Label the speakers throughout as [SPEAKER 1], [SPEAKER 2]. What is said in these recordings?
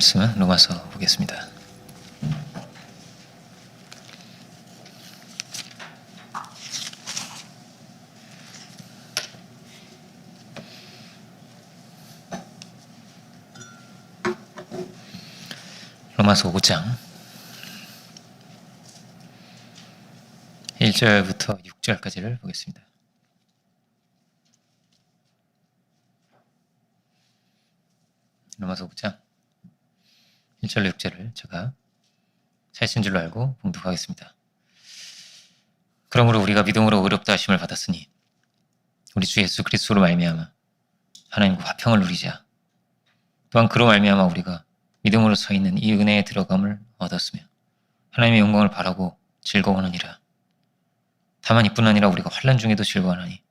[SPEAKER 1] 말씀은 로마서 보겠습니다. 로마서 5장 1절부터 6절까지를 보겠습니다. 로마서 5장 1절 6절을 제가 사실인 줄로 알고 봉독하겠습니다. 그러므로 우리가 믿음으로 의롭다 하심을 받았으니 우리 주 예수 그리스도로 말미암아 하나님과 화평을 누리자. 또한 그로 말미암아 우리가 믿음으로 서 있는 이 은혜에 들어감을 얻었으며 하나님의 영광을 바라고 즐거워하느니라. 다만 이뿐 아니라 우리가 환난 중에도 즐거워하나니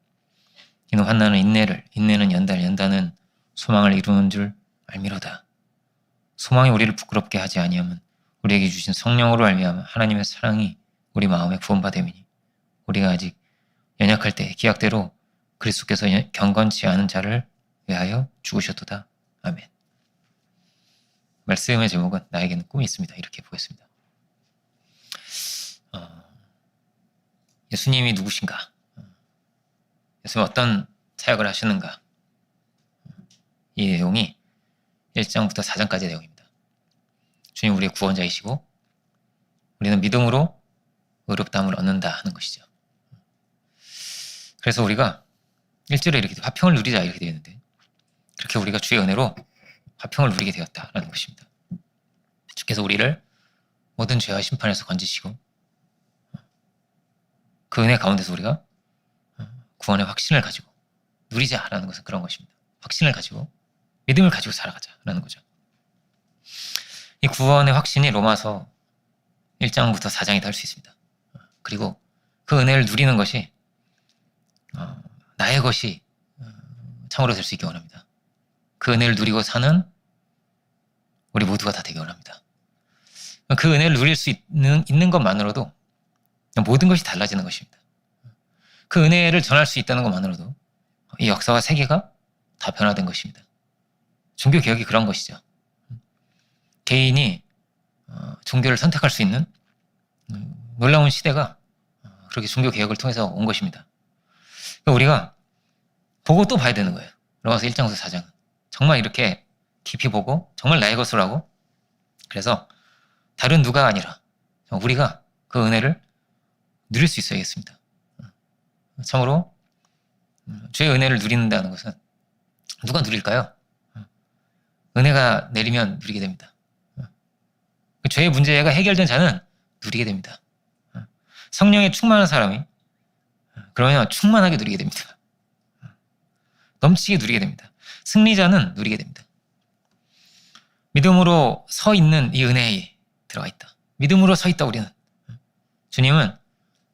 [SPEAKER 1] 이는 환난은 인내를, 인내는 연단, 연단은 소망을 이루는 줄 알미로다. 소망이 우리를 부끄럽게 하지 아니하면 우리에게 주신 성령으로 말미암아 하나님의 사랑이 우리 마음에 구원받음이니 우리가 아직 연약할 때 기약대로 그리스도께서 경건치 않은 자를 위하여 죽으셨도다. 아멘. 말씀의 제목은 나에게는 꿈이 있습니다. 이렇게 보겠습니다. 예수님이 누구신가? 예수님은 어떤 사역을 하시는가? 이 내용이 1장부터 4장까지의 내용입니다. 주님 우리의 구원자이시고 우리는 믿음으로 의롭다함을 얻는다 하는 것이죠. 그래서 우리가 1절에 이렇게 화평을 누리자 이렇게 되어 있는데 그렇게 우리가 주의 은혜로 화평을 누리게 되었다라는 것입니다. 주께서 우리를 모든 죄와 심판에서 건지시고 그 은혜 가운데서 우리가 구원의 확신을 가지고 누리자라는 것은 그런 것입니다. 확신을 가지고 믿음을 가지고 살아가자라는 거죠. 이 구원의 확신이 로마서 1장부터 4장이다 할 수 있습니다. 그리고 그 은혜를 누리는 것이 나의 것이 참으로 될 수 있기 원합니다. 그 은혜를 누리고 사는 우리 모두가 다 되기 원합니다. 그 은혜를 누릴 수 있는 것만으로도 모든 것이 달라지는 것입니다. 그 은혜를 전할 수 있다는 것만으로도 이 역사와 세계가 다 변화된 것입니다. 종교개혁이 그런 것이죠. 개인이 종교를 선택할 수 있는 놀라운 시대가 그렇게 종교개혁을 통해서 온 것입니다. 우리가 보고 또 봐야 되는 거예요. 로마서 1장부터 4장은. 정말 이렇게 깊이 보고 정말 나의 것으로 하고 그래서 다른 누가 아니라 우리가 그 은혜를 누릴 수 있어야겠습니다. 참으로 주의 은혜를 누린다는 것은 누가 누릴까요? 은혜가 내리면 누리게 됩니다. 죄의 문제가 해결된 자는 누리게 됩니다. 성령에 충만한 사람이 그러면 충만하게 누리게 됩니다. 넘치게 누리게 됩니다. 승리자는 누리게 됩니다. 믿음으로 서 있는 이 은혜에 들어가 있다. 믿음으로 서 있다 우리는. 주님은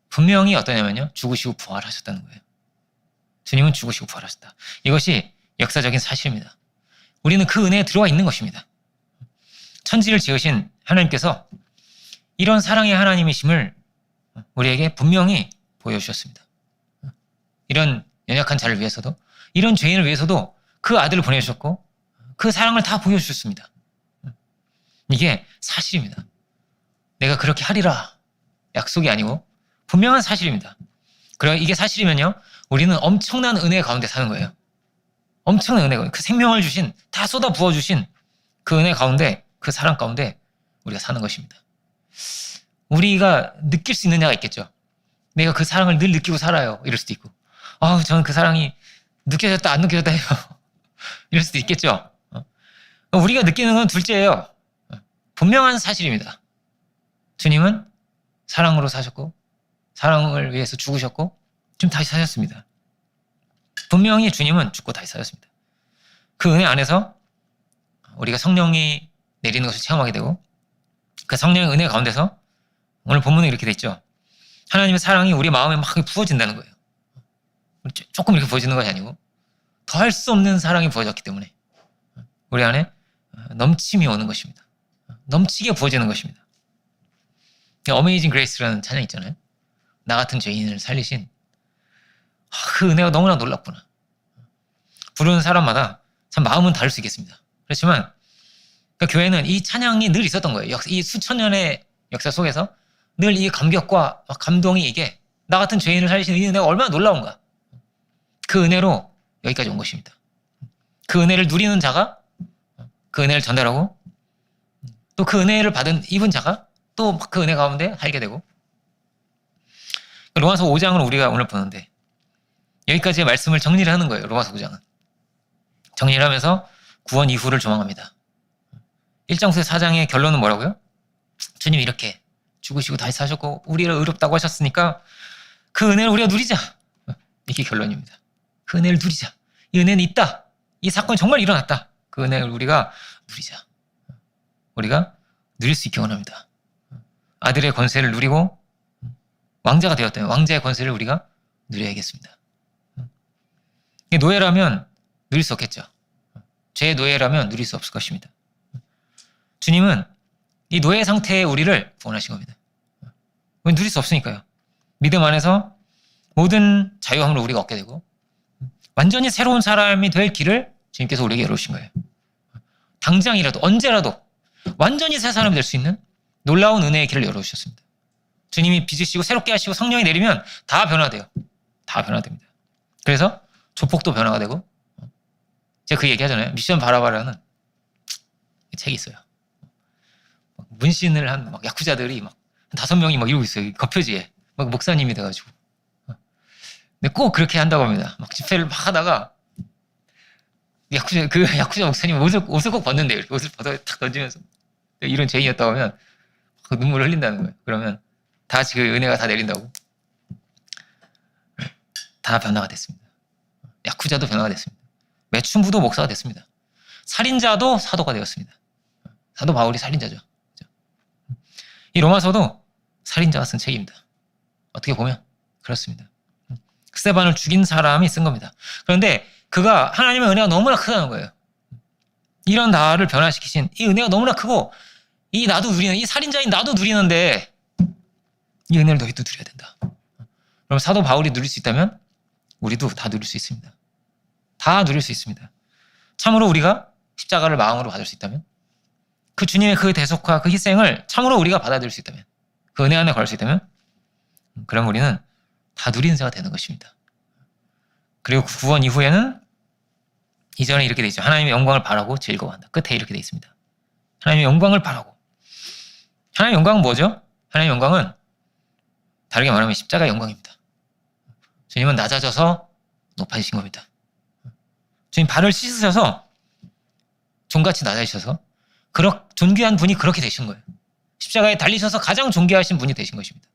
[SPEAKER 1] 분명히 어떠냐면요. 죽으시고 부활하셨다는 거예요. 주님은 죽으시고 부활하셨다. 이것이 역사적인 사실입니다. 우리는 그 은혜에 들어와 있는 것입니다. 천지를 지으신 하나님께서 이런 사랑의 하나님이심을 우리에게 분명히 보여주셨습니다. 이런 연약한 자를 위해서도 이런 죄인을 위해서도 그 아들을 보내주셨고 그 사랑을 다 보여주셨습니다. 이게 사실입니다. 내가 그렇게 하리라 약속이 아니고 분명한 사실입니다. 그럼 이게 사실이면요 우리는 엄청난 은혜 가운데 사는 거예요. 엄청난 은혜 가운데 그 생명을 주신 다 쏟아 부어주신 그 은혜 가운데 그 사랑 가운데 우리가 사는 것입니다. 우리가 느낄 수 있는 자가 있겠죠. 내가 그 사랑을 늘 느끼고 살아요. 이럴 수도 있고 저는 그 사랑이 느껴졌다 안 느껴졌다 해요. 이럴 수도 있겠죠. 우리가 느끼는 건 둘째예요. 분명한 사실입니다. 주님은 사랑으로 사셨고 사랑을 위해서 죽으셨고 지금 다시 사셨습니다. 분명히 주님은 죽고 다시 사셨습니다. 그 은혜 안에서 우리가 성령이 내리는 것을 체험하게 되고 그 성령의 은혜 가운데서 오늘 본문에 이렇게 돼 있죠. 하나님의 사랑이 우리 마음에 막 부어진다는 거예요. 조금 이렇게 부어지는 것이 아니고 더할 수 없는 사랑이 부어졌기 때문에 우리 안에 넘침이 오는 것입니다. 넘치게 부어지는 것입니다. 어메이징 그레이스라는 찬양 있잖아요. 나 같은 죄인을 살리신 그 은혜가 너무나 놀랍구나. 부르는 사람마다 참 마음은 다를 수 있겠습니다. 그렇지만 그러니까 교회는 이 찬양이 늘 있었던 거예요. 이 수천 년의 역사 속에서 늘 이 감격과 감동이 이게 나 같은 죄인을 살리시는 이 은혜가 얼마나 놀라운가. 그 은혜로 여기까지 온 것입니다. 그 은혜를 누리는 자가 그 은혜를 전달하고 또 그 은혜를 입은 자가 또 그 은혜 가운데 살게 되고. 로마서 5장을 우리가 오늘 보는데 여기까지의 말씀을 정리를 하는 거예요. 로마서 5장은. 정리를 하면서 구원 이후를 조망합니다. 1장부터 4장의 결론은 뭐라고요? 주님이 이렇게 죽으시고 다시 사셨고 우리를 의롭다고 하셨으니까 그 은혜를 우리가 누리자. 이게 결론입니다. 그 은혜를 누리자. 이 은혜는 있다. 이 사건이 정말 일어났다. 그 은혜를 우리가 누리자. 우리가 누릴 수 있기 원합니다. 아들의 권세를 누리고 왕자가 되었다면 왕자의 권세를 우리가 누려야겠습니다. 노예라면 누릴 수 없겠죠. 죄의 노예라면 누릴 수 없을 것입니다. 주님은 이 노예 상태의 우리를 구원하신 겁니다. 누릴 수 없으니까요. 믿음 안에서 모든 자유함을 우리가 얻게 되고 완전히 새로운 사람이 될 길을 주님께서 우리에게 열어주신 거예요. 당장이라도 언제라도 완전히 새 사람이 될 수 있는 놀라운 은혜의 길을 열어주셨습니다. 주님이 빚으시고 새롭게 하시고 성령이 내리면 다 변화돼요. 다 변화됩니다. 그래서 조폭도 변화가 되고 제가 그 얘기 하잖아요. 미션 바라바라는 책이 있어요. 문신을 한 야쿠자들이 한 5명이 이러고 있어요. 겉표지에. 목사님이 돼가지고. 근데 꼭 그렇게 한다고 합니다. 집회를 하다가 야쿠자 목사님 옷을 꼭 벗는데요. 이렇게 옷을 벗어 탁 던지면서 이런 죄인이었다고 하면 눈물을 흘린다는 거예요. 그러면 다 같이 그 은혜가 다 내린다고. 다 변화가 됐습니다. 야쿠자도 변화가 됐습니다. 매춘부도 목사가 됐습니다. 살인자도 사도가 되었습니다. 사도 바울이 살인자죠. 이 로마서도 살인자가 쓴 책입니다. 어떻게 보면 그렇습니다. 스데반을 죽인 사람이 쓴 겁니다. 그런데 그가 하나님의 은혜가 너무나 크다는 거예요. 이런 나를 변화시키신 이 은혜가 너무나 크고 이 살인자인 나도 누리는데 이 은혜를 너희도 누려야 된다. 그럼 사도 바울이 누릴 수 있다면 우리도 다 누릴 수 있습니다. 다 누릴 수 있습니다. 참으로 우리가 십자가를 마음으로 받을 수 있다면 그 주님의 그 대속과 그 희생을 참으로 우리가 받아들일 수 있다면 그 은혜 안에 걸을 수 있다면 그럼 우리는 다 누리는 자가 되는 것입니다. 그리고 그 구원 이후에는 이전에 이렇게 돼 있죠. 하나님의 영광을 바라고 즐거워한다. 끝에 이렇게 돼 있습니다. 하나님의 영광을 바라고. 하나님의 영광은 뭐죠? 하나님의 영광은 다르게 말하면 십자가의 영광입니다. 주님은 낮아져서 높아지신 겁니다. 주님 발을 씻으셔서 종같이 낮아지셔서 존귀한 분이 그렇게 되신 거예요. 십자가에 달리셔서 가장 존귀하신 분이 되신 것입니다.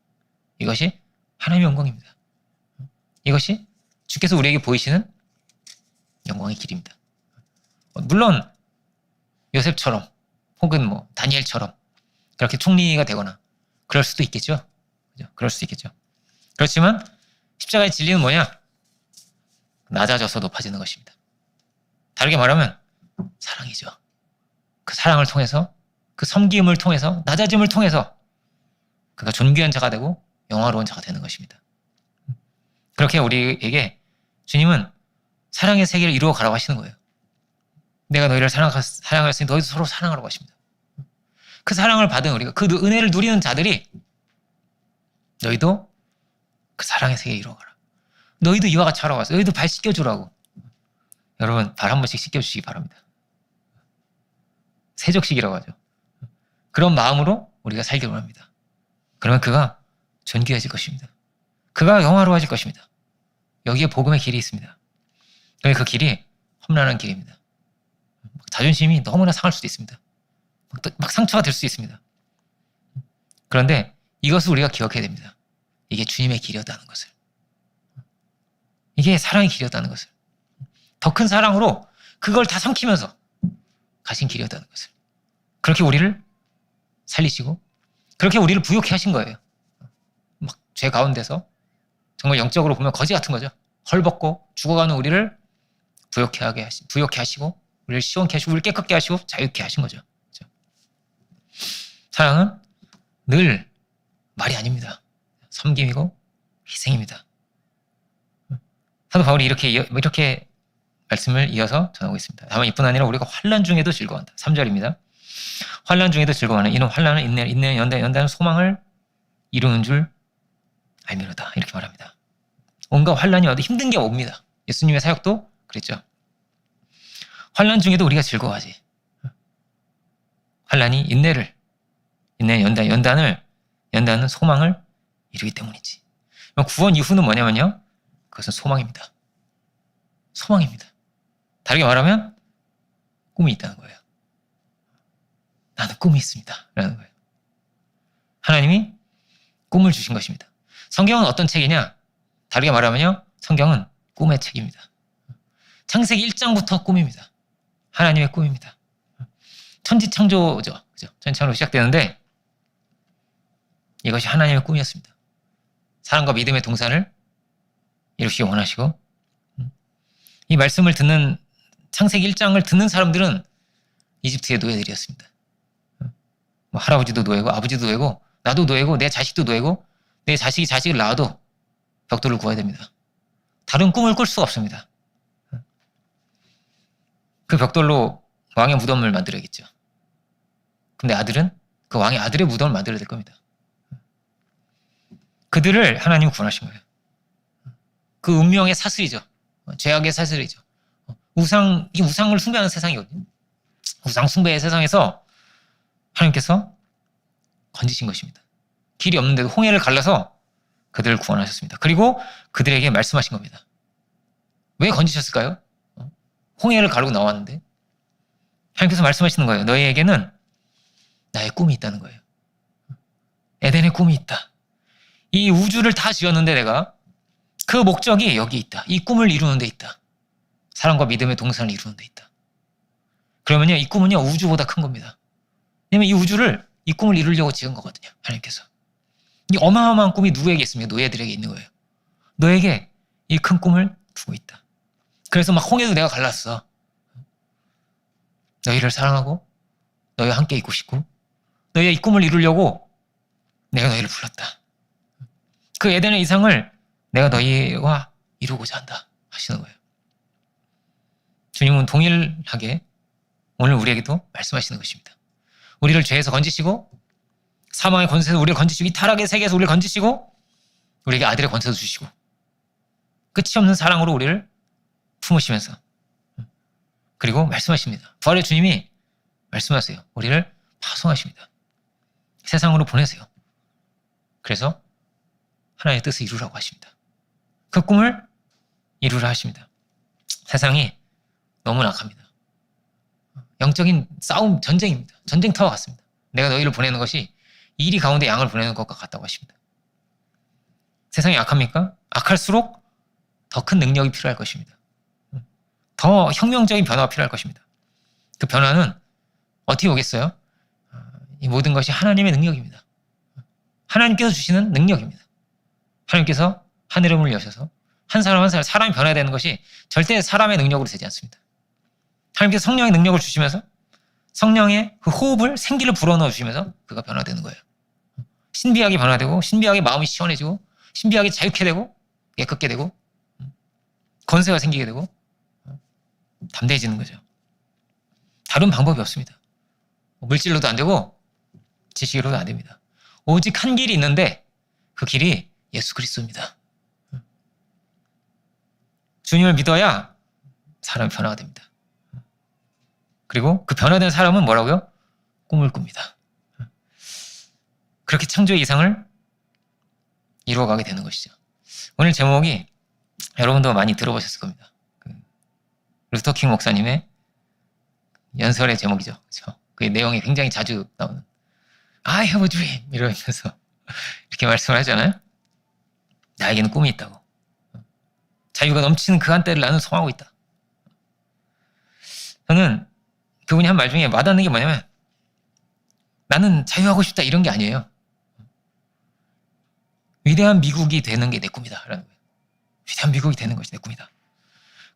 [SPEAKER 1] 이것이 하나님의 영광입니다. 이것이 주께서 우리에게 보이시는 영광의 길입니다. 물론 요셉처럼 혹은 다니엘처럼 그렇게 총리가 되거나 그럴 수도 있겠죠. 그럴 수도 있겠죠. 그렇지만 십자가의 진리는 뭐냐? 낮아져서 높아지는 것입니다. 다르게 말하면 사랑이죠. 그 사랑을 통해서 그 섬김을 통해서 낮아짐을 통해서 그가 존귀한 자가 되고 영화로운 자가 되는 것입니다. 그렇게 우리에게 주님은 사랑의 세계를 이루어 가라고 하시는 거예요. 내가 너희를 사랑하였으니 너희도 서로 사랑하라고 하십니다. 그 사랑을 받은 우리가 그 은혜를 누리는 자들이 너희도 그 사랑의 세계에 이루어가라. 너희도 이와 같이 하라고 하세요. 너희도 발 씻겨주라고. 여러분 발 한 번씩 씻겨주시기 바랍니다. 세족식이라고 하죠. 그런 마음으로 우리가 살기를 원합니다. 그러면 그가 존귀해질 것입니다. 그가 영화로워질 것입니다. 여기에 복음의 길이 있습니다. 그 길이 험난한 길입니다. 자존심이 너무나 상할 수도 있습니다. 막 상처가 될 수 있습니다. 그런데 이것을 우리가 기억해야 됩니다. 이게 주님의 길이었다는 것을. 이게 사랑의 길이었다는 것을. 더 큰 사랑으로 그걸 다 삼키면서 가신 길이었다는 것을. 그렇게 우리를 살리시고 그렇게 우리를 부욕해 하신 거예요. 막 죄 가운데서 정말 영적으로 보면 거지 같은 거죠. 헐벗고 죽어가는 우리를 부욕해 하시고 우리를 시원케 하시고 우리를 깨끗게 하시고 자유케 하신 거죠. 그렇죠? 사랑은 늘 말이 아닙니다. 섬김이고 희생입니다. 사도 바울이 이렇게 말씀을 이어서 전하고 있습니다. 다만 이뿐 아니라 우리가 환난 중에도 즐거워한다. 3절입니다. 환난 중에도 즐거워하는 이는 환난은 인내는 연다는 소망을 이루는 줄 알미로다. 이렇게 말합니다. 온갖 환난이 와도 힘든 게 옵니다. 예수님의 사역도 그랬죠. 환난 중에도 우리가 즐거워하지. 환난이 인내는 연다는 소망을 이루기 때문이지. 구원 이후는 뭐냐면요. 그것은 소망입니다. 소망입니다. 다르게 말하면 꿈이 있다는 거예요. 나는 꿈이 있습니다. 라는 거예요. 하나님이 꿈을 주신 것입니다. 성경은 어떤 책이냐? 다르게 말하면요. 성경은 꿈의 책입니다. 창세기 1장부터 꿈입니다. 하나님의 꿈입니다. 천지창조죠. 그죠? 천지창조로 시작되는데 이것이 하나님의 꿈이었습니다. 사랑과 믿음의 동산을 이루시기 원하시고 이 말씀을 듣는 창세기 1장을 듣는 사람들은 이집트의 노예들이었습니다. 뭐 할아버지도 노예고 아버지도 노예고 나도 노예고 내 자식도 노예고 내 자식이 자식을 낳아도 벽돌을 구해야 됩니다. 다른 꿈을 꿀 수가 없습니다. 그 벽돌로 왕의 무덤을 만들어야겠죠. 근데 아들은 그 왕의 아들의 무덤을 만들어야 될 겁니다. 그들을 하나님은 구원하신 거예요. 그 운명의 사슬이죠. 죄악의 사슬이죠. 이 우상을 숭배하는 세상이거든요. 우상 숭배의 세상에서 하나님께서 건지신 것입니다. 길이 없는데도 홍해를 갈라서 그들을 구원하셨습니다. 그리고 그들에게 말씀하신 겁니다. 왜 건지셨을까요? 홍해를 가르고 나왔는데 하나님께서 말씀하시는 거예요. 너희에게는 나의 꿈이 있다는 거예요. 에덴의 꿈이 있다. 이 우주를 다 지었는데 내가 그 목적이 여기 있다. 이 꿈을 이루는 데 있다. 사랑과 믿음의 동산을 이루는 데 있다. 그러면요, 이 꿈은요, 우주보다 큰 겁니다. 왜냐면 이 꿈을 이루려고 지은 거거든요. 하나님께서. 이 어마어마한 꿈이 누구에게 있습니까? 노예들에게 있는 거예요. 너에게 이 큰 꿈을 두고 있다. 그래서 막 홍해도 내가 갈랐어. 너희를 사랑하고 너희와 함께 있고 싶고 너희의 이 꿈을 이루려고 내가 너희를 불렀다. 그 에덴의 이상을 내가 너희와 이루고자 한다 하시는 거예요. 주님은 동일하게 오늘 우리에게도 말씀하시는 것입니다. 우리를 죄에서 건지시고 사망의 권세에서 우리를 건지시고 이 타락의 세계에서 우리를 건지시고 우리에게 아들의 권세도 주시고 끝이 없는 사랑으로 우리를 품으시면서 그리고 말씀하십니다. 부활의 주님이 말씀하세요. 우리를 파송하십니다. 세상으로 보내세요. 그래서 하나님의 뜻을 이루라고 하십니다. 그 꿈을 이루라 하십니다. 세상이 너무 악합니다. 영적인 싸움, 전쟁입니다. 전쟁터와 같습니다. 내가 너희를 보내는 것이 이리 가운데 양을 보내는 것과 같다고 하십니다. 세상이 악합니까? 악할수록 더 큰 능력이 필요할 것입니다. 더 혁명적인 변화가 필요할 것입니다. 그 변화는 어떻게 오겠어요? 이 모든 것이 하나님의 능력입니다. 하나님께서 주시는 능력입니다. 하나님께서 하늘의 문을 여셔서 한 사람 한 사람 사람이 변화해야 되는 것이 절대 사람의 능력으로 되지 않습니다. 하나님께서 성령의 능력을 주시면서 성령의 그 호흡을 생기를 불어넣어 주시면서 그가 변화되는 거예요. 신비하게 변화되고 신비하게 마음이 시원해지고 신비하게 자유케 되고 깨끗게 되고 권세가 생기게 되고 담대해지는 거죠. 다른 방법이 없습니다. 물질로도 안 되고 지식으로도 안 됩니다. 오직 한 길이 있는데 그 길이 예수 그리스도입니다. 주님을 믿어야 사람이 변화가 됩니다. 그리고 그 변화된 사람은 뭐라고요? 꿈을 꿉니다. 그렇게 창조의 이상을 이루어가게 되는 것이죠. 오늘 제목이 여러분도 많이 들어보셨을 겁니다. 루터킹 목사님의 연설의 제목이죠. 그렇죠? 그 내용이 굉장히 자주 나오는 I have a dream 이러면서 이렇게 말씀을 하잖아요. 나에게는 꿈이 있다고. 자유가 넘치는 그 한때를 나는 소망하고 있다. 저는 그분이 한 말 중에 와닿는 게 뭐냐면 나는 자유하고 싶다 이런 게 아니에요. 위대한 미국이 되는 게 내 꿈이다 라는 거예요. 위대한 미국이 되는 것이 내 꿈이다.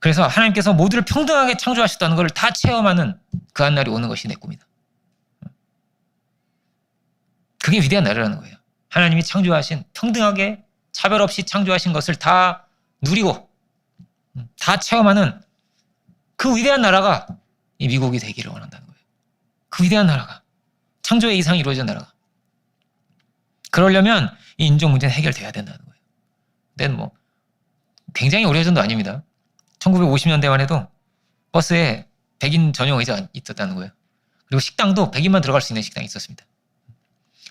[SPEAKER 1] 그래서 하나님께서 모두를 평등하게 창조하셨다는 걸 다 체험하는 그 한 날이 오는 것이 내 꿈이다. 그게 위대한 나라라는 거예요. 하나님이 창조하신 평등하게 차별 없이 창조하신 것을 다 누리고 다 체험하는 그 위대한 나라가 이 미국이 되기를 원한다는 거예요. 그 위대한 나라가, 창조의 이상이 이루어진 나라가. 그러려면 이 인종 문제는 해결돼야 된다는 거예요. 근데 뭐 굉장히 오래전도 아닙니다. 1950년대만 해도 버스에 백인 전용 의자가 있었다는 거예요. 그리고 식당도 백인만 들어갈 수 있는 식당이 있었습니다.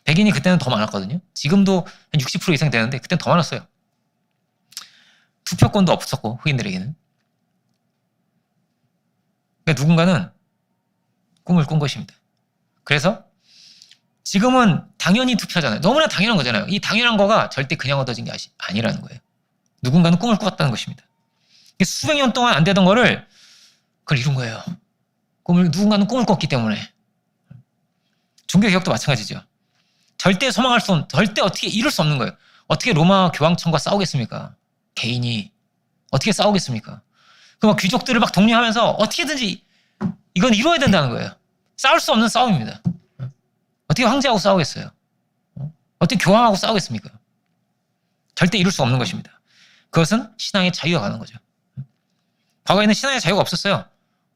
[SPEAKER 1] 백인이 그때는 더 많았거든요. 지금도 한 60% 이상 되는데 그때는 더 많았어요. 투표권도 없었고 흑인들에게는. 그러니까 누군가는 꿈을 꾼 것입니다. 그래서 지금은 당연히 투표하잖아요. 너무나 당연한 거잖아요. 이 당연한 거가 절대 그냥 얻어진 게 아니라는 거예요. 누군가는 꿈을 꿨다는 것입니다. 수백 년 동안 안 되던 거를 그걸 이룬 거예요. 누군가는 꿈을 꿨기 때문에. 종교개혁도 마찬가지죠. 절대 절대 어떻게 이룰 수 없는 거예요. 어떻게 로마 교황청과 싸우겠습니까? 개인이. 어떻게 싸우겠습니까? 그 막 귀족들을 막 독려하면서 어떻게든지 이건 이루어야 된다는 거예요. 싸울 수 없는 싸움입니다. 어떻게 황제하고 싸우겠어요? 어떻게 교황하고 싸우겠습니까? 절대 이룰 수 없는 것입니다. 그것은 신앙의 자유가 가는 거죠. 과거에는 신앙의 자유가 없었어요.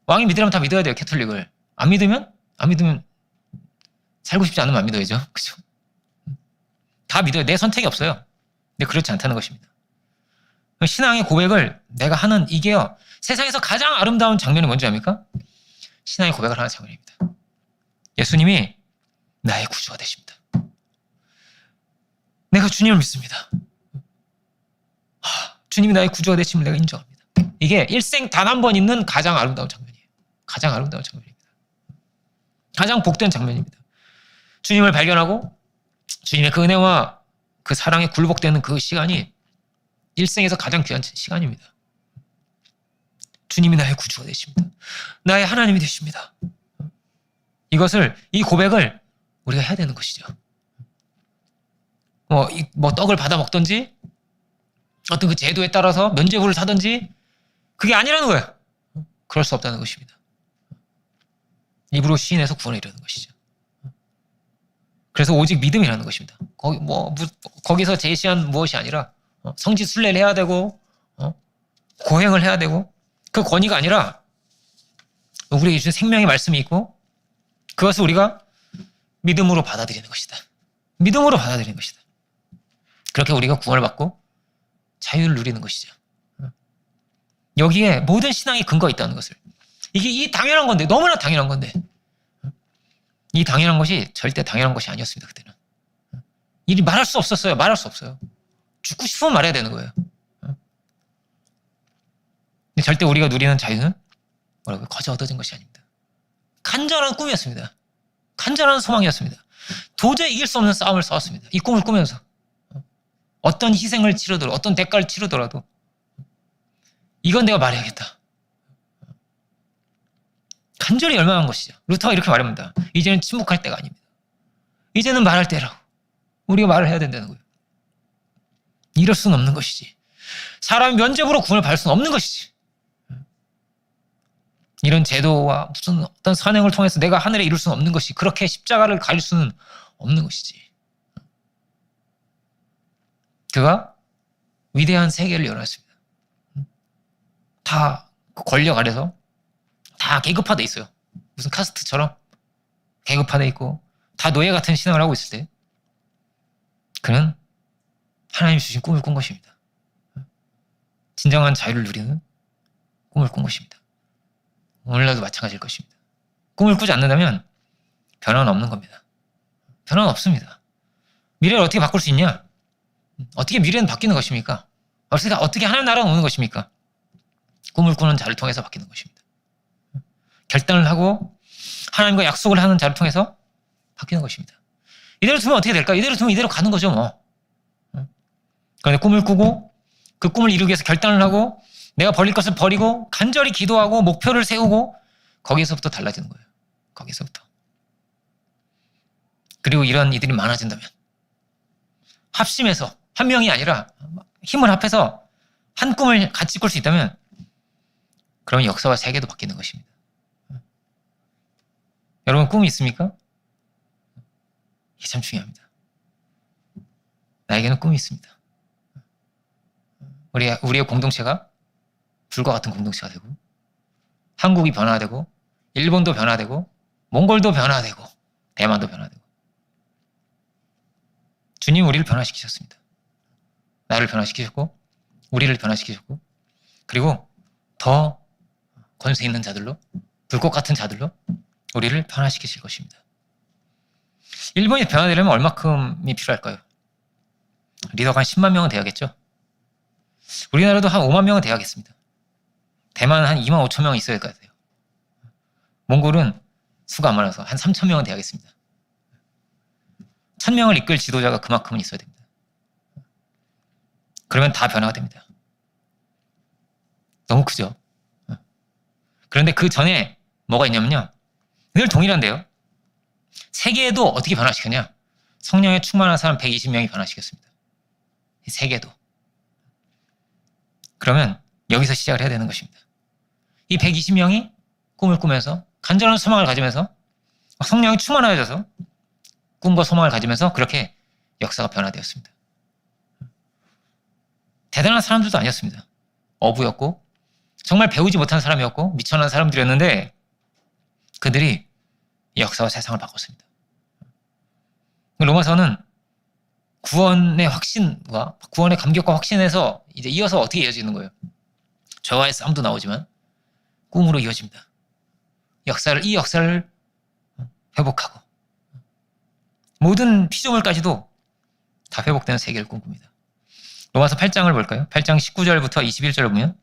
[SPEAKER 1] 왕이 믿으려면 다 믿어야 돼요, 캐톨릭을. 안 믿으면 살고 싶지 않으면 안 믿어야죠. 그죠? 다 믿어요. 내 선택이 없어요. 근데 그렇지 않다는 것입니다. 신앙의 고백을 내가 하는 이게요, 세상에서 가장 아름다운 장면이 뭔지 압니까? 신앙의 고백을 하는 장면입니다. 예수님이 나의 구주가 되십니다. 내가 주님을 믿습니다. 주님이 나의 구주가 되심을 내가 인정합니다. 이게 일생 단 한 번 있는 가장 아름다운 장면이에요. 가장 아름다운 장면입니다. 가장 복된 장면입니다. 주님을 발견하고 주님의 그 은혜와 그 사랑에 굴복되는 그 시간이 일생에서 가장 귀한 시간입니다. 주님이 나의 구주가 되십니다. 나의 하나님이 되십니다. 이 고백을 우리가 해야 되는 것이죠. 떡을 받아 먹든지 어떤 그 제도에 따라서 면죄부를 사든지 그게 아니라는 거예요. 그럴 수 없다는 것입니다. 입으로 시인해서 구원을 이루는 것이죠. 그래서 오직 믿음이라는 것입니다. 거기서 제시한 무엇이 아니라 성지순례를 해야 되고 고행을 해야 되고 그 권위가 아니라 우리에게 주신 생명의 말씀이 있고 그것을 우리가 믿음으로 받아들이는 것이다. 믿음으로 받아들이는 것이다. 그렇게 우리가 구원을 받고 자유를 누리는 것이죠. 여기에 모든 신앙이 근거가 있다는 것을. 이게 이 당연한 건데, 너무나 당연한 건데 이 당연한 것이 절대 당연한 것이 아니었습니다. 그때는. 이 말할 수 없었어요. 말할 수 없어요. 죽고 싶으면 말해야 되는 거예요. 근데 절대 우리가 누리는 자유는 거저 얻어진 것이 아닙니다. 간절한 꿈이었습니다. 간절한 소망이었습니다. 도저히 이길 수 없는 싸움을 싸웠습니다. 이 꿈을 꾸면서 어떤 희생을 치르더라도 어떤 대가를 치르더라도 이건 내가 말해야겠다. 간절히 열망한 것이죠. 루터가 이렇게 말합니다. 이제는 침묵할 때가 아닙니다. 이제는 말할 때라고. 우리가 말을 해야 된다는 거예요. 이럴 수는 없는 것이지. 사람이 면죄부로 구원을 받을 수는 없는 것이지. 이런 제도와 무슨 어떤 선행을 통해서 내가 하늘에 이룰 수는 없는 것이, 그렇게 십자가를 가릴 수는 없는 것이지. 그가 위대한 세계를 열었습니다. 다 권력 아래서 다 계급화돼 있어요. 무슨 카스트처럼 계급화돼 있고 다 노예 같은 신앙을 하고 있을 때 그는 하나님이 주신 꿈을 꾼 것입니다. 진정한 자유를 누리는 꿈을 꾼 것입니다. 오늘날도 마찬가지일 것입니다. 꿈을 꾸지 않는다면 변화는 없는 겁니다. 변화는 없습니다. 미래를 어떻게 바꿀 수 있냐? 어떻게 미래는 바뀌는 것입니까? 어떻게 하나님 나라가 오는 것입니까? 꿈을 꾸는 자를 통해서 바뀌는 것입니다. 결단을 하고 하나님과 약속을 하는 자를 통해서 바뀌는 것입니다. 이대로 두면 어떻게 될까? 이대로 두면 이대로 가는 거죠, 뭐. 그런데 꿈을 꾸고 그 꿈을 이루기 위해서 결단을 하고 내가 버릴 것을 버리고 간절히 기도하고 목표를 세우고 거기서부터 달라지는 거예요. 거기서부터. 그리고 이런 이들이 많아진다면 합심해서 한 명이 아니라 힘을 합해서 한 꿈을 같이 꿀 수 있다면 그러면 역사와 세계도 바뀌는 것입니다. 여러분 꿈이 있습니까? 이게 참 중요합니다. 나에게는 꿈이 있습니다. 우리의 공동체가 불과 같은 공동체가 되고 한국이 변화되고 일본도 변화되고 몽골도 변화되고 대만도 변화되고 주님 우리를 변화시키셨습니다. 나를 변화시키셨고 우리를 변화시키셨고 그리고 더 권세 있는 자들로 불꽃 같은 자들로 우리를 변화시키실 것입니다. 일본이 변화되려면 얼마큼이 필요할까요? 리더가 한 10만 명은 돼야겠죠? 우리나라도 한 5만 명은 돼야겠습니다. 대만은 한 2만 5천 명은 있어야 될 것 같아요. 몽골은 수가 안 많아서 한 3천 명은 돼야겠습니다. 1,000명을 이끌 지도자가 그만큼은 있어야 됩니다. 그러면 다 변화가 됩니다. 너무 크죠? 그런데 그 전에 뭐가 있냐면요. 늘 동일한데요. 세계에도 어떻게 변화시켰냐? 성령에 충만한 사람 120명이 변화시켰습니다. 세계도. 그러면 여기서 시작을 해야 되는 것입니다. 이 120명이 꿈을 꾸면서 간절한 소망을 가지면서 성령이 충만해져서 꿈과 소망을 가지면서 그렇게 역사가 변화되었습니다. 대단한 사람들도 아니었습니다. 어부였고 정말 배우지 못한 사람이었고 미천한 사람들이었는데 그들이 이 역사와 세상을 바꿨습니다. 로마서는 구원의 확신과 구원의 감격과 확신에서 이제 이어서 어떻게 이어지는 거예요? 죄와의 싸움도 나오지만 꿈으로 이어집니다. 이 역사를 회복하고 모든 피조물까지도 다 회복되는 세계를 꿈꿉니다. 로마서 8장을 볼까요? 8장 19절부터 21절을 보면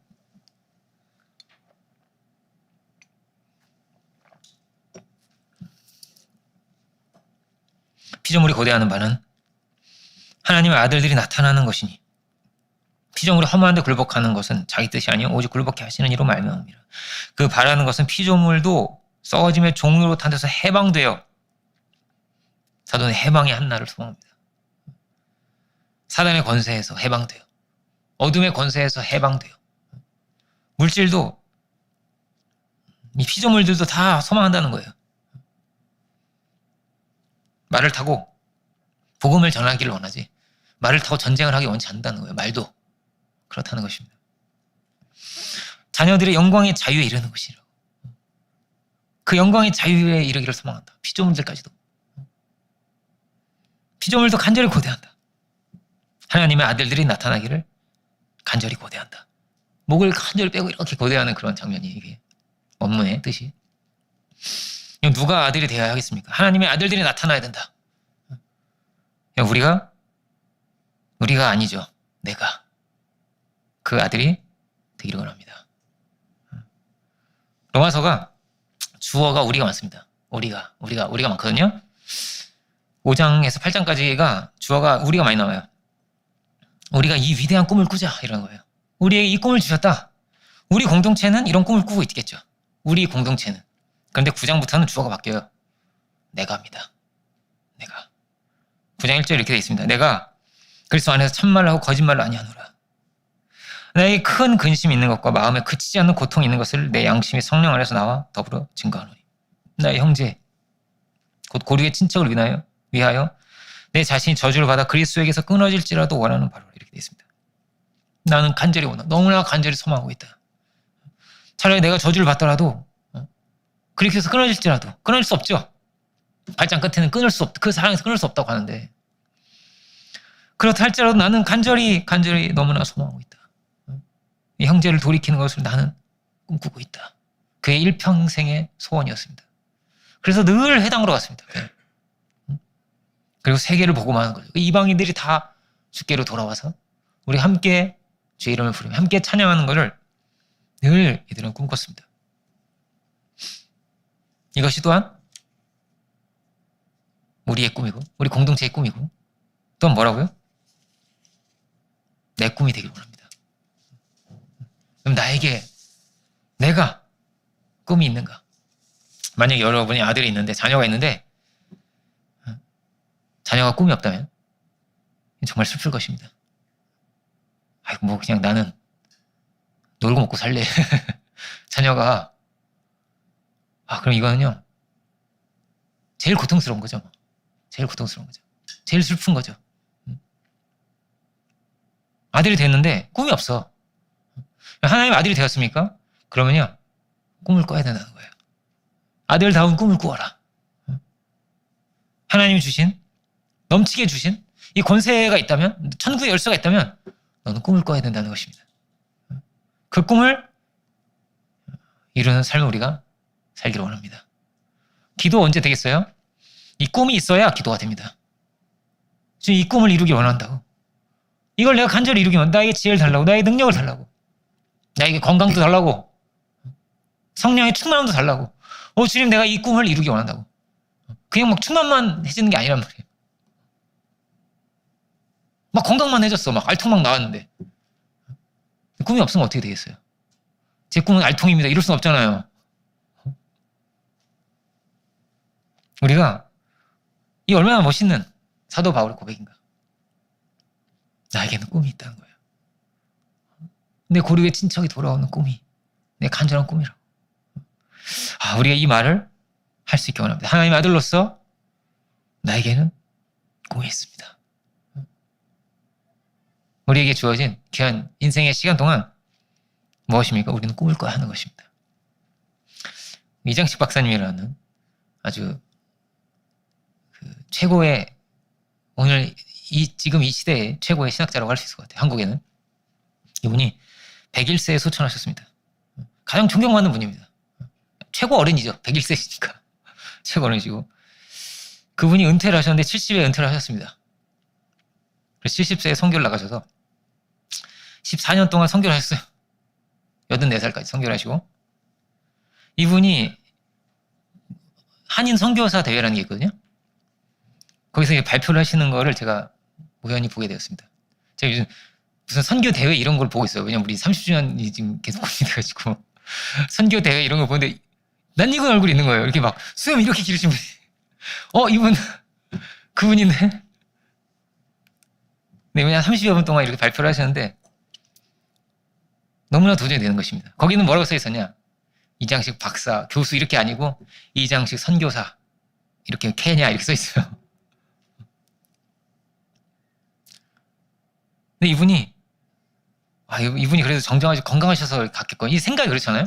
[SPEAKER 1] 피조물이 고대하는 바는 하나님의 아들들이 나타나는 것이니 피조물이 허무한 데 굴복하는 것은 자기 뜻이 아니요 오직 굴복해 하시는 이로 말미암음이라. 그 바라는 것은 피조물도 썩어짐의 종로로 탄 데서 해방되어 사도는 해방의 한날을 소망합니다. 사단의 권세에서 해방되어 어둠의 권세에서 해방되어 물질도 이 피조물들도 다 소망한다는 거예요. 말을 타고 복음을 전하기를 원하지 말을 타고 전쟁을 하기 원치 않는다는 거예요. 말도 그렇다는 것입니다. 자녀들의 영광의 자유에 이르는 것이라고. 그 영광의 자유에 이르기를 소망한다. 피조물들까지도. 피조물도 간절히 고대한다. 하나님의 아들들이 나타나기를 간절히 고대한다. 목을 간절히 빼고 이렇게 고대하는 그런 장면이 이게 원문의 뜻이. 누가 아들이 되어야 하겠습니까? 하나님의 아들들이 나타나야 된다. 우리가 아니죠. 내가 그 아들이 되기를 원합니다. 로마서가 주어가 우리가 많습니다. 우리가 많거든요. 5장에서 8장까지가 주어가 우리가 많이 나와요. 우리가 이 위대한 꿈을 꾸자 이런 거예요. 우리에게 이 꿈을 주셨다. 우리 공동체는 이런 꿈을 꾸고 있겠죠. 우리 공동체는. 그런데 9장부터는 주어가 바뀌어요. 내가 합니다. 내가. 9장 1절 이렇게 되어 있습니다. 내가 그리스도 안에서 참말을 하고 거짓말을 아니하노라. 나에게 큰 근심이 있는 것과 마음에 그치지 않는 고통이 있는 것을 내 양심이 성령 안에서 나와 더불어 증거하노니. 나의 형제 곧 고류의 친척을 위하여 내 자신이 저주를 받아 그리스도에게서 끊어질지라도 원하는 바로 이렇게 되어 있습니다. 나는 간절히 너무나 간절히 소망하고 있다. 차라리 내가 저주를 받더라도 그렇게 해서 끊어질지라도 끊을 수 없죠. 발장 끝에는 그 사랑에서 끊을 수 없다고 하는데 그렇다 할지라도 나는 간절히 너무나 소망하고 있다. 이 형제를 돌이키는 것을 나는 꿈꾸고 있다. 그의 일평생의 소원이었습니다. 그래서 늘 회당으로 갔습니다. 그리고 세계를 보고만 하는 거죠. 이방인들이 다 주께로 돌아와서 우리 함께 주의 이름을 부르며 함께 찬양하는 것을 늘 이들은 꿈꿨습니다. 이것이 또한 우리의 꿈이고 우리 공동체의 꿈이고 또한 뭐라고요? 내 꿈이 되길 원합니다. 그럼 내가 꿈이 있는가? 만약에 여러분이 아들이 있는데 자녀가 있는데 자녀가 꿈이 없다면 정말 슬플 것입니다. 아이고 뭐 그냥 나는 놀고 먹고 살래. 자녀가 그럼 이거는요 제일 고통스러운 거죠. 제일 슬픈 거죠. 아들이 됐는데 꿈이 없어. 하나님 아들이 되었습니까? 그러면요 꿈을 꿔야 된다는 거예요. 아들다운 꿈을 꾸어라. 하나님이 주신, 넘치게 주신 이 권세가 있다면, 천국의 열쇠가 있다면 너는 꿈을 꿔야 된다는 것입니다. 그 꿈을 이루는 삶을 우리가 살기를 원합니다. 기도 언제 되겠어요? 이 꿈이 있어야 기도가 됩니다. 지금 이 꿈을 이루기 원한다고. 이걸 내가 간절히 이루기 원한다. 나에게 지혜를 달라고, 나에게 능력을 달라고, 나에게 건강도 달라고, 성령의 충만함도 달라고. 주님, 내가 이 꿈을 이루기 원한다고. 그냥 막 충만만 해지는 게 아니란 말이에요. 막 건강만 해졌어. 막 알통 막 나왔는데. 꿈이 없으면 어떻게 되겠어요? 제 꿈은 알통입니다. 이럴 수는 없잖아요. 우리가 이 얼마나 멋있는 사도 바울의 고백인가. 나에게는 꿈이 있다는 거예요. 내 고륙의 친척이 돌아오는 꿈이 내 간절한 꿈이라고. 우리가 이 말을 할 수 있게 원합니다. 하나님의 아들로서 나에게는 꿈이 있습니다. 우리에게 주어진 귀한 인생의 시간 동안 무엇입니까? 우리는 꿈을 꿔야 하는 것입니다. 이장식 박사님이라는 아주 최고의, 오늘 지금 이 시대의 최고의 신학자라고 할 수 있을 것 같아요. 한국에는. 이분이 101세에 소천하셨습니다. 가장 존경받는 분입니다. 최고 어른이죠. 101세시니까. 최고 어른이시고. 그분이 은퇴를 하셨는데 70에 은퇴를 하셨습니다. 그래서 70세에 선교를 나가셔서 14년 동안 선교를 하셨어요. 84살까지 선교를 하시고. 이분이 한인 선교사 대회라는 게 있거든요. 거기서 발표를 하시는 거를 제가 우연히 보게 되었습니다. 제가 요즘 무슨 선교 대회 이런 걸 보고 있어요. 왜냐면 우리 30주년이 지금 계속 고민돼가지고 선교 대회 이런 거 보는데 낯익은 얼굴이 있는 거예요. 이렇게 막 수염 이렇게 기르신 분이. 이분 그분이네. 네, 그냥 30여 분 동안 이렇게 발표를 하셨는데 너무나 도전이 되는 것입니다. 거기는 뭐라고 써 있었냐? 이장식 박사, 교수 이렇게 아니고 이장식 선교사 이렇게 케냐 이렇게 써 있어요. 근데 이분이 그래도 정정하시고 건강하셔서 갔겠거니 이 생각이 그렇잖아요.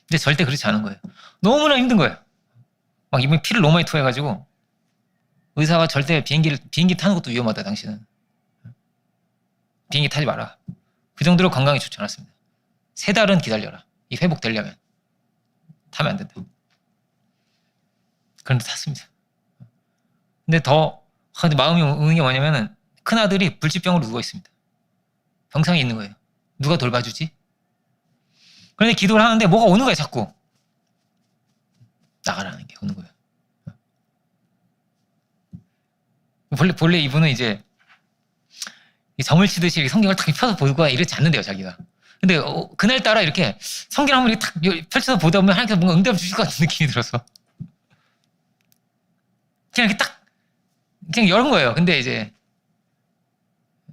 [SPEAKER 1] 근데 절대 그렇지 않은 거예요. 너무나 힘든 거예요. 막 이분이 피를 너무 많이 토해가지고 의사가 절대 비행기 타는 것도 위험하다. 당신은 비행기 타지 마라. 그 정도로 건강이 좋지 않았습니다. 3달은 기다려라. 이 회복되려면 타면 안 된다. 그런데 탔습니다. 근데 근데 마음이 오는 게 뭐냐면은 큰 아들이 불치병으로 누워 있습니다. 병상에 있는 거예요. 누가 돌봐주지? 그런데 기도를 하는데 뭐가 오는 거예요. 자꾸 나가라는 게 오는 거예요. 본래 이분은 이제 점을 치듯이 성경을 탁 펴서 보고 이렇지 않는데요, 자기가. 근데 그날따라 이렇게 성경 한번 탁 펼쳐서 보다 보면 하나님께서 뭔가 응답을 주실 것 같은 느낌이 들어서 그냥 이렇게 딱 그냥 열은 거예요. 근데 이제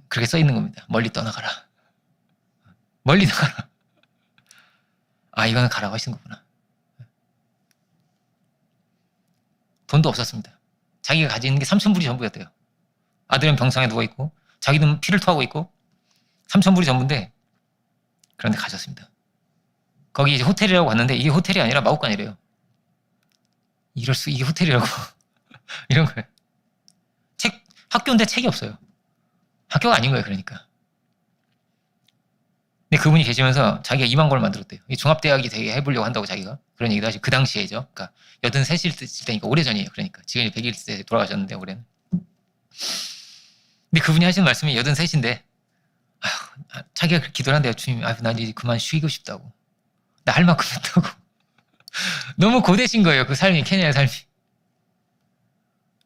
[SPEAKER 1] 그렇게 써 있는 겁니다. 멀리 떠나가라. 멀리 나가라. 이거는 가라고 하시는 거구나. 돈도 없었습니다. 자기가 가지고 있는 게 3,000불이 전부였대요. 아들은 병상에 누워있고 자기는 피를 토하고 있고 3,000불이 전부인데 그런데 가셨습니다. 거기 이제 호텔이라고 갔는데 이게 호텔이 아니라 마구간이래요. 이게 호텔이라고. 이런 거예요. 학교인데 책이 없어요. 학교가 아닌 거예요, 그러니까. 근데 그분이 계시면서 자기가 2만 권을 만들었대요. 이 종합대학이 되게 해보려고 한다고 자기가. 그런 얘기도 하시고, 그 당시에죠. 그러니까 83일 때니까 오래전이에요. 그러니까. 지금 101세 돌아가셨는데, 올해는. 근데 그분이 하시는 말씀이 83인데, 자기가 그렇게 기도를 한대요. 주님, 난 이제 그만 쉬고 싶다고. 나 할 만큼 했다고. 너무 고되신 거예요. 그 삶이, 케냐의 삶이.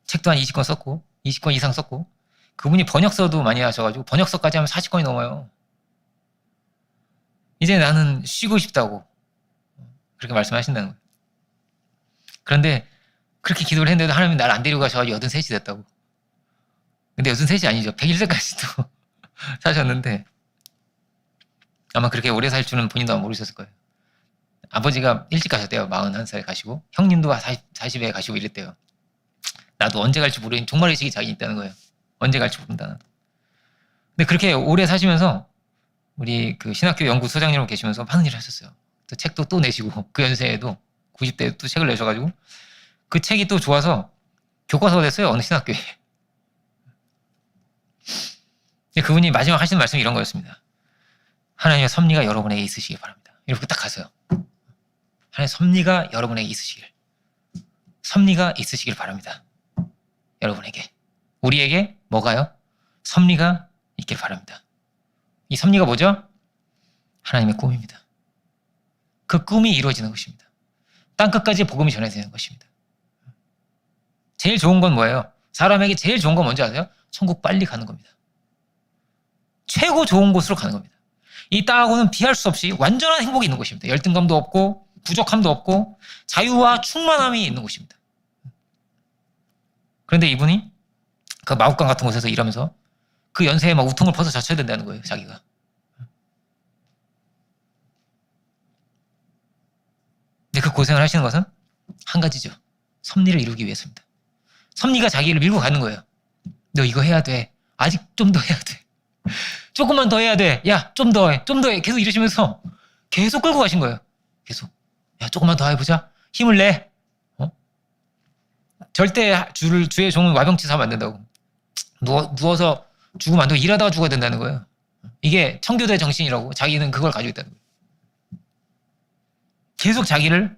[SPEAKER 1] 책도 한 20권 썼고, 20권 이상 썼고, 그분이 번역서도 많이 하셔가지고, 번역서까지 하면 40권이 넘어요. 이제 나는 쉬고 싶다고. 그렇게 말씀하신다는 거예요. 그런데 그렇게 기도를 했는데도 하나님이 나를 안 데리고 가셔가지고 83이 됐다고. 근데 83이 아니죠. 101세까지도 사셨는데, 아마 그렇게 오래 살 줄은 본인도 모르셨을 거예요. 아버지가 일찍 가셨대요. 41살에 가시고, 형님도 40에 가시고 이랬대요. 나도 언제 갈지 모르는 종말의식이 자기 있다는 거예요. 언제 갈지 모른다. 근데 그렇게 오래 사시면서 우리 그 신학교 연구 소장님으로 계시면서 많은 일을 하셨어요. 또 책도 또 내시고 그 연세에도 90대 또 책을 내셔가지고 그 책이 또 좋아서 교과서가 됐어요. 어느 신학교에. 근데 그분이 마지막 하시는 말씀이 이런 거였습니다. 하나님의 섭리가 여러분에게 있으시길 바랍니다. 이렇게 딱 가세요. 하나님의 섭리가 여러분에게 있으시길. 섭리가 있으시길 바랍니다. 여러분에게. 우리에게 뭐가요? 섭리가 있길 바랍니다. 이 섭리가 뭐죠? 하나님의 꿈입니다. 그 꿈이 이루어지는 것입니다. 땅끝까지 복음이 전해지는 것입니다. 제일 좋은 건 뭐예요? 사람에게 제일 좋은 건 뭔지 아세요? 천국 빨리 가는 겁니다. 최고 좋은 곳으로 가는 겁니다. 이 땅하고는 비할 수 없이 완전한 행복이 있는 곳입니다. 열등감도 없고 부족함도 없고 자유와 충만함이 있는 곳입니다. 그런데 이분이 그 마국간 같은 곳에서 일하면서 그 연세에 막 우통을 벗어 젖혀야 된다는 거예요. 자기가. 근데 그 고생을 하시는 것은 한 가지죠. 섭리를 이루기 위해서입니다. 섭리가 자기를 밀고 가는 거예요. 너 이거 해야 돼. 아직 좀 더 해야 돼. 조금만 더 해야 돼. 야, 좀 더 해. 좀 더 해. 계속 이러시면서 계속 끌고 가신 거예요. 계속. 야, 조금만 더 해보자. 힘을 내. 절대 주의 종은 와병치 사면 안 된다고. 누워서 죽으면 안 되고 일하다가 죽어야 된다는 거예요. 이게 청교도의 정신이라고. 자기는 그걸 가지고 있다는 거예요. 계속 자기를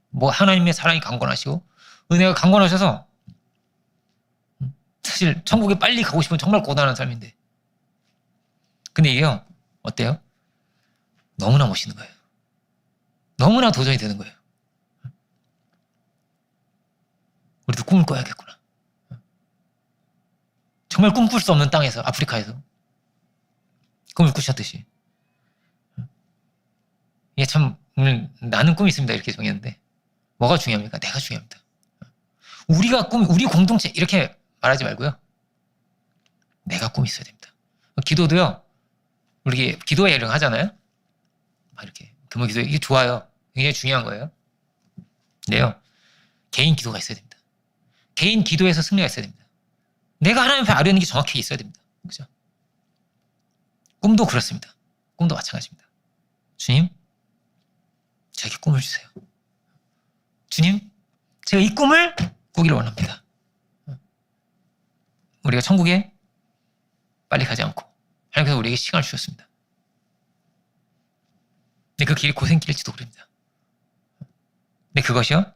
[SPEAKER 1] 뭐 하나님의 사랑이 강권하시고 은혜가 강권하셔서 사실 천국에 빨리 가고 싶은 정말 고단한 삶인데 근데 이게요 어때요? 너무나 멋있는 거예요. 너무나 도전이 되는 거예요. 우리도 꿈을 꿔야겠구나. 정말 꿈꿀 수 없는 땅에서 아프리카에서 꿈을 꾸셨듯이 이게 참 오늘 나는 꿈이 있습니다 이렇게 정했는데 뭐가 중요합니까? 내가 중요합니다. 우리 공동체 이렇게 말하지 말고요. 내가 꿈이 있어야 됩니다. 기도도요. 우리 기도회 이런 거 하잖아요. 막 이렇게 금요 기도 이게 좋아요. 굉장히 중요한 거예요. 근데요. 개인 기도가 있어야 됩니다. 개인 기도에서 승리가 있어야 됩니다. 내가 하나님 앞에 아뢰는 게 정확히 있어야 됩니다. 그죠? 꿈도 그렇습니다. 꿈도 마찬가지입니다. 주님, 저에게 꿈을 주세요. 주님, 제가 이 꿈을 꾸기를 원합니다. 우리가 천국에 빨리 가지 않고 하나님께서 우리에게 시간을 주셨습니다. 근데 그 길이 고생길일지도 모릅니다. 근데 그것이요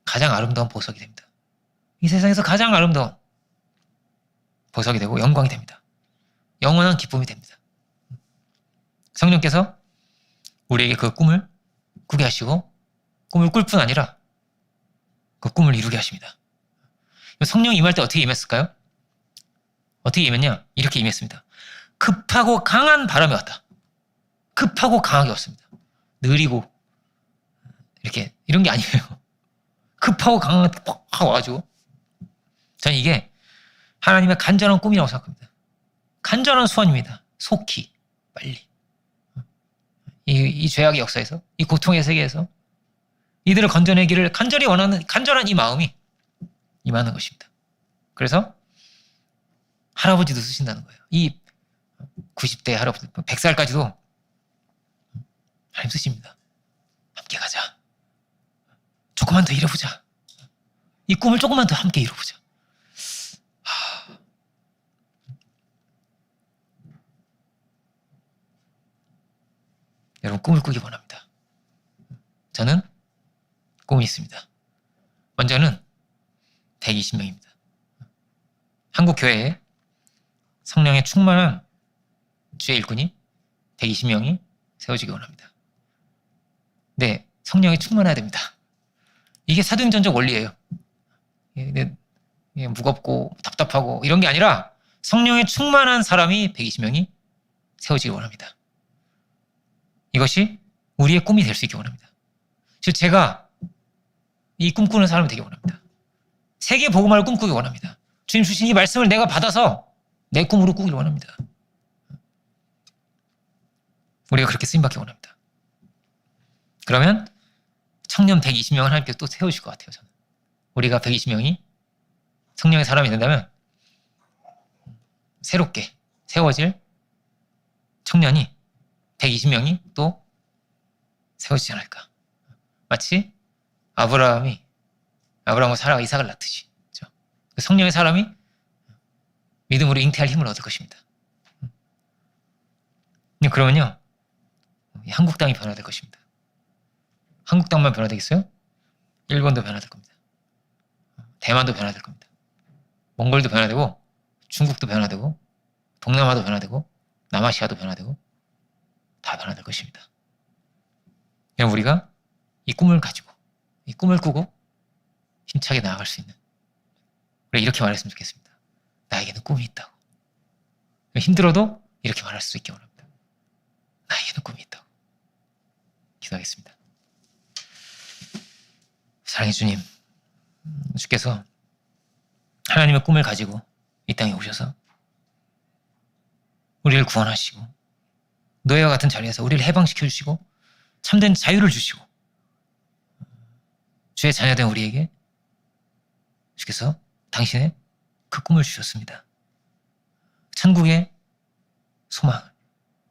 [SPEAKER 1] 가장 아름다운 보석이 됩니다. 이 세상에서 가장 아름다운 보석이 되고 영광이 됩니다. 영원한 기쁨이 됩니다. 성령께서 우리에게 그 꿈을 꾸게 하시고 꿈을 꿀 뿐 아니라 그 꿈을 이루게 하십니다. 성령이 임할 때 어떻게 임했을까요? 어떻게 임했냐? 이렇게 임했습니다. 급하고 강한 바람이 왔다. 급하고 강하게 왔습니다. 느리고 이렇게 이런 게 아니에요. 급하고 강하게 퍽 하고 와가지고 저는 이게 하나님의 간절한 꿈이라고 생각합니다. 간절한 소원입니다. 속히 빨리 이 죄악의 역사에서 이 고통의 세계에서 이들을 건져내기를 간절히 원하는 간절한 이 마음이 임하는 것입니다. 그래서 할아버지도 쓰신다는 거예요. 이 90대 할아버지 100살까지도 하나님 쓰십니다. 함께 가자. 조금만 더 이뤄보자. 이 꿈을 조금만 더 함께 이뤄보자. 여러분 꿈을 꾸기 원합니다. 저는 꿈이 있습니다. 먼저는 120명입니다. 한국 교회에 성령의 충만한 주의 일꾼이 120명이 세워지기 원합니다. 네, 성령이 충만해야 됩니다. 이게 사도행전적 원리예요. 이게 무겁고 답답하고 이런 게 아니라 성령의 충만한 사람이 120명이 세워지기 원합니다. 이것이 우리의 꿈이 될 수 있기 원합니다. 즉 제가 이 꿈꾸는 사람이 되기 원합니다. 세계 복음화를 꿈꾸기 원합니다. 주님 주신 이 말씀을 내가 받아서 내 꿈으로 꾸길 원합니다. 우리가 그렇게 쓰임받기 원합니다. 그러면 청년 120명을 하나님께서 또 세우실 것 같아요. 저는. 우리가 120명이 성령의 사람이 된다면 새롭게 세워질 청년이 120명이 또 세워지지 않을까. 마치 아브라함과 사라가 이삭을 낳듯이, 그렇죠? 성령의 사람이 믿음으로 잉태할 힘을 얻을 것입니다. 그러면요, 한국 땅이 변화될 것입니다. 한국 땅만 변화되겠어요? 일본도 변화될 겁니다. 대만도 변화될 겁니다. 몽골도 변화되고, 중국도 변화되고, 동남아도 변화되고, 남아시아도 변화되고, 다 변화될 것입니다. 그럼 우리가 이 꿈을 가지고, 이 꿈을 꾸고 힘차게 나아갈 수 있는, 우리가 이렇게 말했으면 좋겠습니다. 나에게는 꿈이 있다고. 힘들어도 이렇게 말할 수 있게 원합니다. 나에게는 꿈이 있다고. 기도하겠습니다. 사랑의 주님, 주께서 하나님의 꿈을 가지고 이 땅에 오셔서 우리를 구원하시고 노예와 같은 자리에서 우리를 해방시켜 주시고 참된 자유를 주시고 주의 자녀된 우리에게 주께서 당신의 그 꿈을 주셨습니다. 천국의 소망,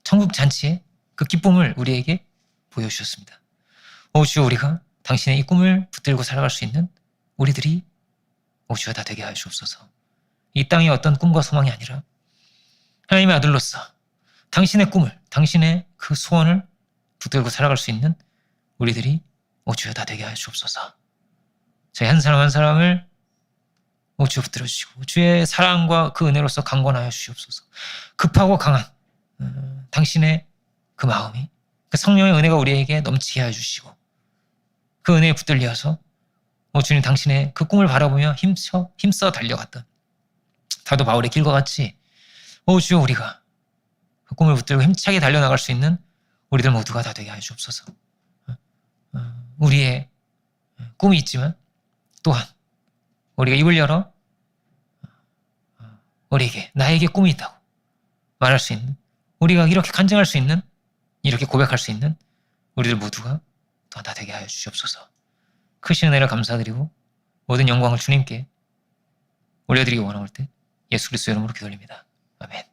[SPEAKER 1] 천국 잔치의 그 기쁨을 우리에게 보여주셨습니다. 오 주여, 우리가 당신의 이 꿈을 붙들고 살아갈 수 있는 우리들이 오 주여 다 되게 하여 주옵소서. 이 땅의 어떤 꿈과 소망이 아니라 하나님의 아들로서 당신의 꿈을, 당신의 그 소원을 붙들고 살아갈 수 있는 우리들이 오 주여 다 되게 하여 주옵소서. 저희 한 사람 한 사람을 오 주여 붙들어 주시고 주의 사랑과 그 은혜로서 강권하여 주시옵소서. 급하고 강한 당신의 그 마음이, 그 성령의 은혜가 우리에게 넘치게 하여 주시고 그 은혜에 붙들려서 오 주님, 당신의 그 꿈을 바라보며 힘써 달려갔던 사도 바울의 길과 같이 오 주여, 우리가 그 꿈을 붙들고 힘차게 달려나갈 수 있는 우리들 모두가 다 되게 하여 주옵소서. 우리의 꿈이 있지만 또한 우리가 입을 열어 우리에게 나에게 꿈이 있다고 말할 수 있는, 우리가 이렇게 간증할 수 있는, 이렇게 고백할 수 있는 우리들 모두가 또한 다 되게 하여 주시옵소서. 크신 은혜를 감사드리고 모든 영광을 주님께 올려드리기 원하올 때 예수 그리스도 이름으로 기도드립니다. 아멘.